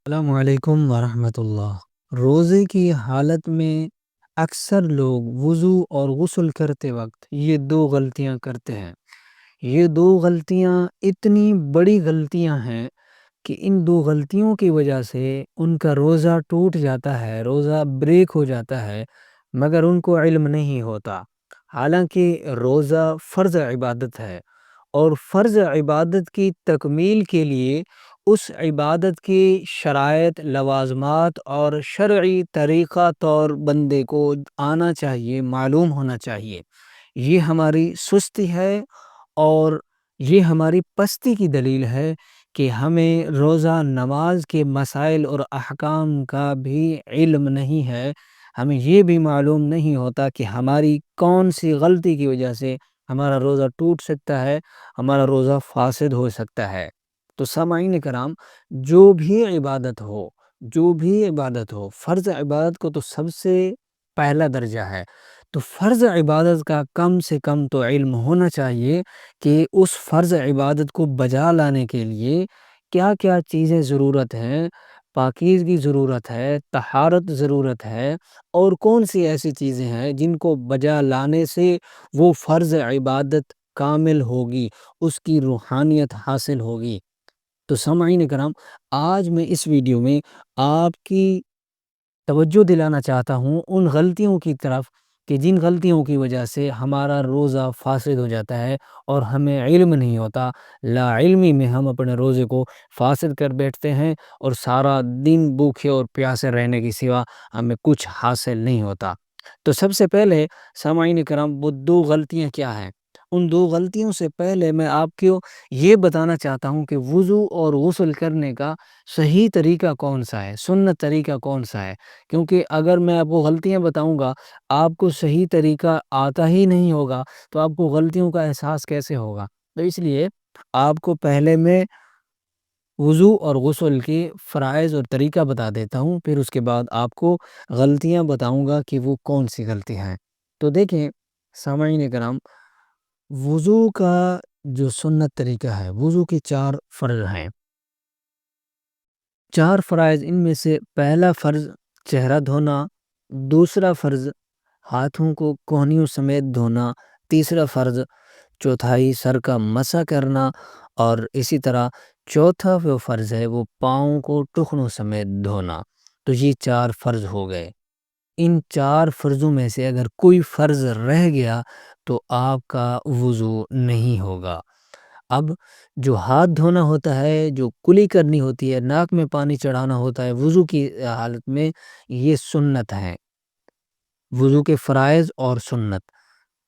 السلام علیکم ورحمۃ اللہ۔ روزے کی حالت میں اکثر لوگ وضو اور غسل کرتے وقت یہ دو غلطیاں کرتے ہیں۔ یہ دو غلطیاں اتنی بڑی غلطیاں ہیں کہ ان دو غلطیوں کی وجہ سے ان کا روزہ ٹوٹ جاتا ہے، روزہ بریک ہو جاتا ہے، مگر ان کو علم نہیں ہوتا۔ حالانکہ روزہ فرض عبادت ہے، اور فرض عبادت کی تکمیل کے لیے اس عبادت کی شرائط، لوازمات اور شرعی طریقہ طور بندے کو آنا چاہیے، معلوم ہونا چاہیے۔ یہ ہماری سستی ہے اور یہ ہماری پستی کی دلیل ہے کہ ہمیں روزہ نماز کے مسائل اور احکام کا بھی علم نہیں ہے۔ ہمیں یہ بھی معلوم نہیں ہوتا کہ ہماری کون سی غلطی کی وجہ سے ہمارا روزہ ٹوٹ سکتا ہے، ہمارا روزہ فاسد ہو سکتا ہے۔ تو سامعین کرام، جو بھی عبادت ہو، فرض عبادت کو تو سب سے پہلا درجہ ہے، تو فرض عبادت کا کم سے کم تو علم ہونا چاہیے کہ اس فرض عبادت کو بجا لانے کے لیے کیا کیا چیزیں ضرورت ہیں۔ پاکیزگی ضرورت ہے، طہارت ضرورت ہے، اور کون سی ایسی چیزیں ہیں جن کو بجا لانے سے وہ فرض عبادت کامل ہوگی، اس کی روحانیت حاصل ہوگی۔ تو سامعین کرام، آج میں اس ویڈیو میں آپ کی توجہ دلانا چاہتا ہوں ان غلطیوں کی طرف کہ جن غلطیوں کی وجہ سے ہمارا روزہ فاسد ہو جاتا ہے اور ہمیں علم نہیں ہوتا۔ لا علمی میں ہم اپنے روزے کو فاسد کر بیٹھتے ہیں اور سارا دن بھوکے اور پیاسے رہنے کی سوا ہمیں کچھ حاصل نہیں ہوتا۔ تو سب سے پہلے سامعین کرام، وہ دو غلطیاں کیا ہیں؟ ان دو غلطیوں سے پہلے میں آپ کو یہ بتانا چاہتا ہوں کہ وضو اور غسل کرنے کا صحیح طریقہ کون سا ہے، سنت طریقہ کون سا ہے۔ کیونکہ اگر میں آپ کو غلطیاں بتاؤں گا، آپ کو صحیح طریقہ آتا ہی نہیں ہوگا، تو آپ کو غلطیوں کا احساس کیسے ہوگا؟ تو اس لیے آپ کو پہلے میں وضو اور غسل کے فرائض اور طریقہ بتا دیتا ہوں، پھر اس کے بعد آپ کو غلطیاں بتاؤں گا کہ وہ کون سی غلطی ہیں۔ تو دیکھیں سامعین کرام، وضو کا جو سنت طریقہ ہے، وضو کے 4 فرض ہیں۔ 4 فرائض، ان میں سے پہلا فرض چہرہ دھونا، دوسرا فرض ہاتھوں کو کوہنیوں سمیت دھونا، تیسرا فرض چوتھائی سر کا مسح کرنا، اور اسی طرح چوتھا وہ فرض ہے وہ پاؤں کو ٹخنوں سمیت دھونا۔ تو یہ 4 فرض ہو گئے۔ ان 4 فرضوں میں سے اگر کوئی فرض رہ گیا تو آپ کا وضو نہیں ہوگا۔ اب جو ہاتھ دھونا ہوتا ہے، جو کلی کرنی ہوتی ہے، ناک میں پانی چڑھانا ہوتا ہے وضو کی حالت میں، یہ سنت ہے۔ وضو کے فرائض اور سنت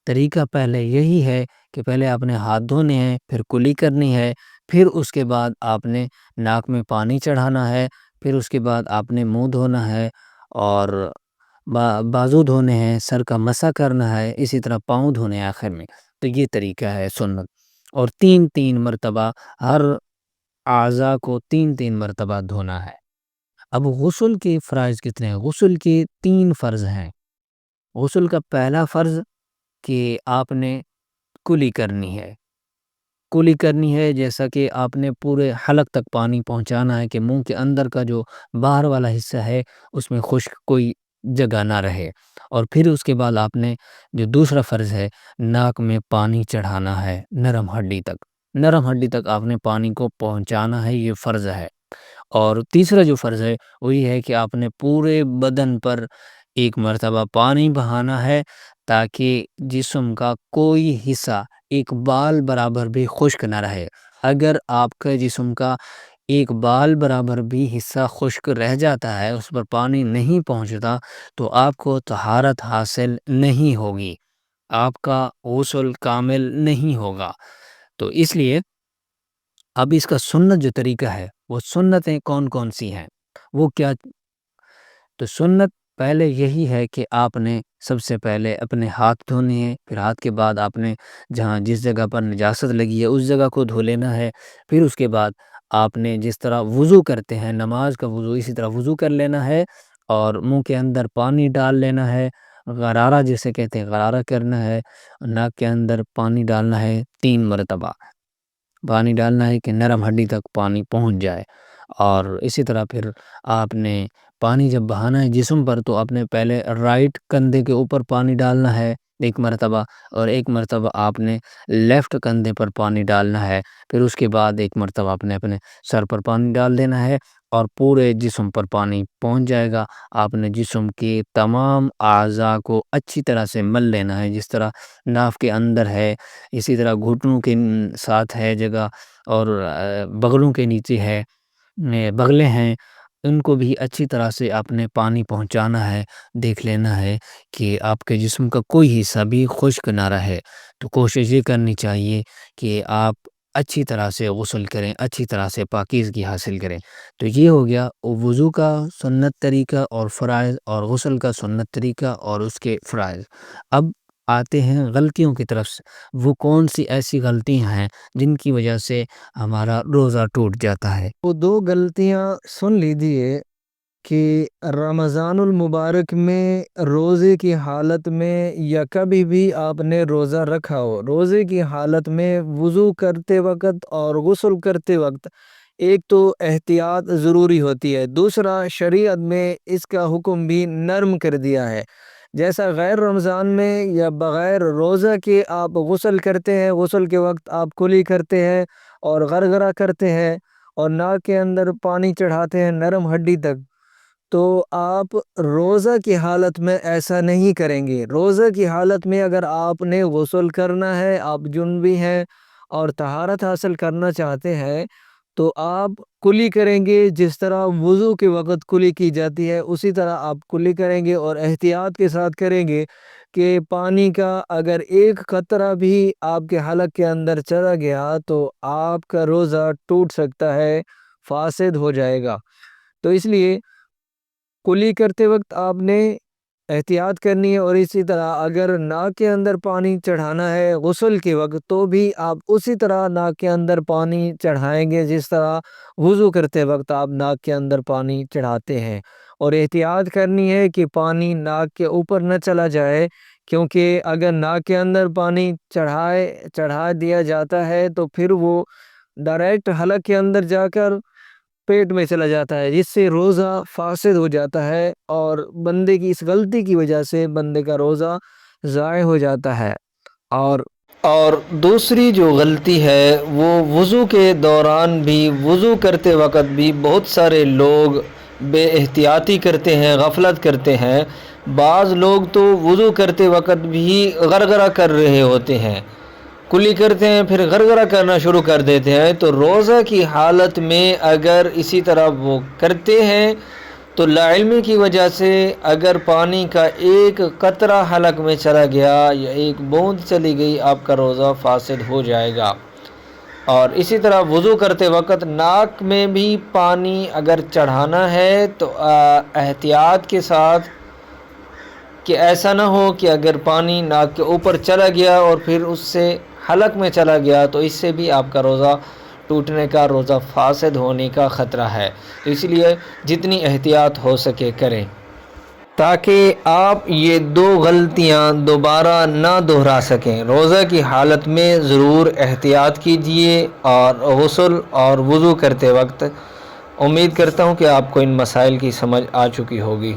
طریقہ پہلے یہی ہے کہ پہلے آپ نے ہاتھ دھونے ہیں، پھر کلی کرنی ہے، پھر اس کے بعد آپ نے ناک میں پانی چڑھانا ہے، پھر اس کے بعد آپ نے منہ دھونا ہے، اور بازو دھونے ہیں، سر کا مسح کرنا ہے، اسی طرح پاؤں دھونے ہیں آخر میں۔ تو یہ طریقہ ہے سنت، اور 3 مرتبہ ہر اعضاء کو 3 مرتبہ دھونا ہے۔ اب غسل کے فرائض کتنے ہیں؟ غسل کے 3 فرض ہیں۔ غسل کا پہلا فرض کہ آپ نے کلی کرنی ہے۔ کلی کرنی ہے جیسا کہ آپ نے پورے حلق تک پانی پہنچانا ہے کہ منہ کے اندر کا جو باہر والا حصہ ہے اس میں خشک کوئی جگہ نہ رہے۔ اور پھر اس کے بعد آپ نے جو دوسرا فرض ہے، ناک میں پانی چڑھانا ہے نرم ہڈی تک۔ نرم ہڈی تک آپ نے پانی کو پہنچانا ہے، یہ فرض ہے۔ اور تیسرا جو فرض ہے وہ یہ ہے کہ آپ نے پورے بدن پر 1 مرتبہ پانی بہانا ہے، تاکہ جسم کا کوئی حصہ ایک بال برابر بھی خشک نہ رہے۔ اگر آپ کا جسم کا ایک بال برابر بھی حصہ خشک رہ جاتا ہے، اس پر پانی نہیں پہنچتا، تو آپ کو طہارت حاصل نہیں ہوگی، آپ کا غسل کامل نہیں ہوگا۔ تو اس لیے اب اس کا سنت جو طریقہ ہے، وہ سنتیں کون کون سی ہیں، وہ کیا؟ تو سنت پہلے یہی ہے کہ آپ نے سب سے پہلے اپنے ہاتھ دھونے ہیں، پھر ہاتھ کے بعد آپ نے جس جگہ پر نجاست لگی ہے اس جگہ کو دھو لینا ہے۔ پھر اس کے بعد آپ نے جس طرح وضو کرتے ہیں، نماز کا وضو، اسی طرح وضو کر لینا ہے، اور منہ کے اندر پانی ڈال لینا ہے، غرارہ جسے کہتے ہیں غرارہ کرنا ہے، ناک کے اندر پانی ڈالنا ہے 3 مرتبہ۔ پانی ڈالنا ہے کہ نرم ہڈی تک پانی پہنچ جائے، اور اسی طرح پھر آپ نے پانی جب بہانا ہے جسم پر تو آپ نے پہلے رائٹ کندھے کے اوپر پانی ڈالنا ہے ایک مرتبہ، اور ایک مرتبہ آپ نے لیفٹ کندھے پر پانی ڈالنا ہے، پھر اس کے بعد ایک مرتبہ آپ نے اپنے سر پر پانی ڈال دینا ہے اور پورے جسم پر پانی پہنچ جائے گا۔ آپ نے جسم کے تمام اعضاء کو اچھی طرح سے مل لینا ہے، جس طرح ناف کے اندر ہے، اسی طرح گھٹنوں کے ساتھ ہے جگہ، اور بغلوں کے نیچے ہے، بغلیں ہیں، ان کو بھی اچھی طرح سے آپ نے پانی پہنچانا ہے۔ دیکھ لینا ہے کہ آپ کے جسم کا کوئی حصہ بھی خشک نہ رہے، تو کوشش یہ کرنی چاہیے کہ آپ اچھی طرح سے غسل کریں، اچھی طرح سے پاکیزگی حاصل کریں۔ تو یہ ہو گیا وضو کا سنت طریقہ اور فرائض، اور غسل کا سنت طریقہ اور اس کے فرائض۔ اب آتے ہیں غلطیوں کی طرف سے، وہ کون سی ایسی غلطیاں ہیں جن کی وجہ سے ہمارا روزہ ٹوٹ جاتا ہے؟ وہ دو غلطیاں سن لیجیے کہ رمضان المبارک میں روزے کی حالت میں یا کبھی بھی آپ نے روزہ رکھا ہو، روزے کی حالت میں وضو کرتے وقت اور غسل کرتے وقت ایک تو احتیاط ضروری ہوتی ہے، دوسرا شریعت میں اس کا حکم بھی نرم کر دیا ہے۔ جیسا غیر رمضان میں یا بغیر روزہ کے آپ غسل کرتے ہیں، غسل کے وقت آپ کلی کرتے ہیں اور غرغرہ کرتے ہیں اور ناک کے اندر پانی چڑھاتے ہیں نرم ہڈی تک، تو آپ روزہ کی حالت میں ایسا نہیں کریں گے۔ روزہ کی حالت میں اگر آپ نے غسل کرنا ہے، آپ جنبی ہیں اور طہارت حاصل کرنا چاہتے ہیں، تو آپ کلی کریں گے، جس طرح وضو کے وقت کلی کی جاتی ہے اسی طرح آپ کلی کریں گے، اور احتیاط کے ساتھ کریں گے کہ پانی کا اگر ایک قطرہ بھی آپ کے حلق کے اندر چلا گیا تو آپ کا روزہ ٹوٹ سکتا ہے، فاسد ہو جائے گا۔ تو اس لیے کلی کرتے وقت آپ نے احتیاط کرنی ہے، اور اسی طرح اگر ناک کے اندر پانی چڑھانا ہے غسل کے وقت تو بھی آپ اسی طرح ناک کے اندر پانی چڑھائیں گے جس طرح وضو کرتے وقت آپ ناک کے اندر پانی چڑھاتے ہیں، اور احتیاط کرنی ہے کہ پانی ناک کے اوپر نہ چلا جائے، کیونکہ اگر ناک کے اندر پانی چڑھا دیا جاتا ہے تو پھر وہ ڈائریکٹ حلق کے اندر جا کر پیٹ میں چلا جاتا ہے، جس سے روزہ فاسد ہو جاتا ہے، اور بندے کی اس غلطی کی وجہ سے بندے کا روزہ ضائع ہو جاتا ہے۔ اور دوسری جو غلطی ہے وہ وضو کے دوران بھی، وضو کرتے وقت بھی بہت سارے لوگ بے احتیاطی کرتے ہیں، غفلت کرتے ہیں۔ بعض لوگ تو وضو کرتے وقت بھی غرغرہ کر رہے ہوتے ہیں، کلی کرتے ہیں پھر غرغرہ کرنا شروع کر دیتے ہیں، تو روزہ کی حالت میں اگر اسی طرح وہ کرتے ہیں تو لاعلمی کی وجہ سے اگر پانی کا ایک قطرہ حلق میں چلا گیا یا ایک بوند چلی گئی، آپ کا روزہ فاسد ہو جائے گا۔ اور اسی طرح وضو کرتے وقت ناک میں بھی پانی اگر چڑھانا ہے تو احتیاط کے ساتھ، کہ ایسا نہ ہو کہ اگر پانی ناک کے اوپر چلا گیا اور پھر اس سے حلق میں چلا گیا تو اس سے بھی آپ کا روزہ ٹوٹنے کا، روزہ فاسد ہونے کا خطرہ ہے۔ تو اس لیے جتنی احتیاط ہو سکے کریں، تاکہ آپ یہ دو غلطیاں دوبارہ نہ دہرا سکیں۔ روزہ کی حالت میں ضرور احتیاط کیجئے اور غسل اور وضو کرتے وقت۔ امید کرتا ہوں کہ آپ کو ان مسائل کی سمجھ آ چکی ہوگی۔